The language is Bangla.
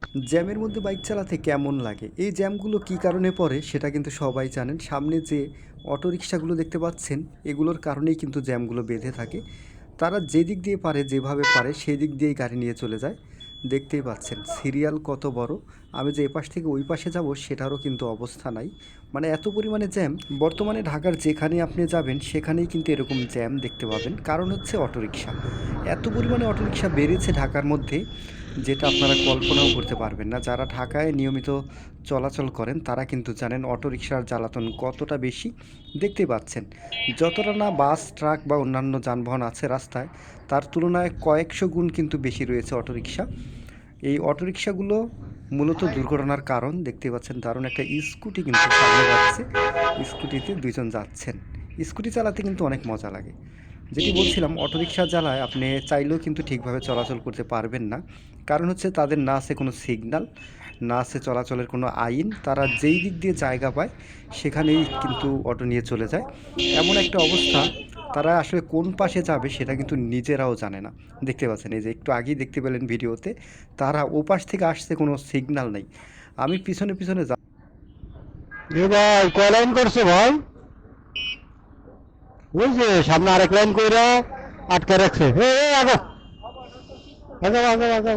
জ্যামের মধ্যে বাইক চালাতে কেমন লাগে? এই জ্যামগুলো কী কারণে পড়ে সেটা কিন্তু সবাই জানেন। সামনে যে অটোরিকশাগুলো দেখতে পাচ্ছেন, এগুলোর কারণেই কিন্তু জ্যামগুলো বেঁধে থাকে। তারা যেদিক দিয়ে পারে, যেভাবে পারে সেই দিক দিয়েই গাড়ি নিয়ে চলে যায়। দেখতেই পাচ্ছেন সিরিয়াল কত বড়। আমি যে এপাশ থেকে ওই পাশে যাব সেটারও কিন্তু অবস্থা নাই। মানে এত পরিমাণে জ্যাম, বর্তমানে ঢাকার যেখানে আপনি যাবেন সেখানেই কিন্তু এরকম জ্যাম দেখতে পাবেন। কারণ হচ্ছে অটোরিকশা। এত পরিমাণে অটোরিকশা বেড়েছে ঢাকার মধ্যে, যেটা আপনারা কল্পনাও করতে পারবেন না। যারা ঢাকায় নিয়মিত চলাচল করেন তারা কিন্তু জানেন অটোরিকশার জ্বালাতন কতটা বেশি। দেখতেই পাচ্ছেন যতটা না বাস, ট্রাক বা অন্যান্য যানবাহন আছে রাস্তায়, তার তুলনায় কয়েকশো গুণ কিন্তু বেশি রয়েছে অটোরিকশা। এই অটোরিকশাগুলো মূলত দুর্ঘটনার কারণ। দেখতে পাচ্ছেন দারুণ একটা স্কুটি কিন্তু সামনে যাচ্ছে, স্কুটিতে দুইজন যাচ্ছেন। স্কুটি চালাতে কিন্তু অনেক মজা লাগে। যেটি বলছিলাম, অটোরিকশা জ্বালায় আপনি চাইলেও কিন্তু ঠিকভাবে চলাচল করতে পারবেন না। কারণ হচ্ছে তাদের না আছে কোনো সিগন্যাল, না আছে চলাচলের কোনো আইন। তারা যেই দিক দিয়ে জায়গা পায় সেখানেই কিন্তু অটো নিয়ে চলে যায়। এমন একটা অবস্থা, তারা আসলে কোন পাশে যাবে সেটা কিন্তু নিজেরাও জানে না। দেখতে পাচ্ছেন এই যে একটু আগেই দেখতে পেলেন ভিডিওতে, তারা ওপাশ থেকে আসছে, কোনো সিগন্যাল নেই। আমি পিছনে পিছনে এ ভাই কয় লাইন করছে ভাই? বুঝছে সামনে আরেক লাইন কইরা আটকে রাখছে। আগো আগো আগো আগো।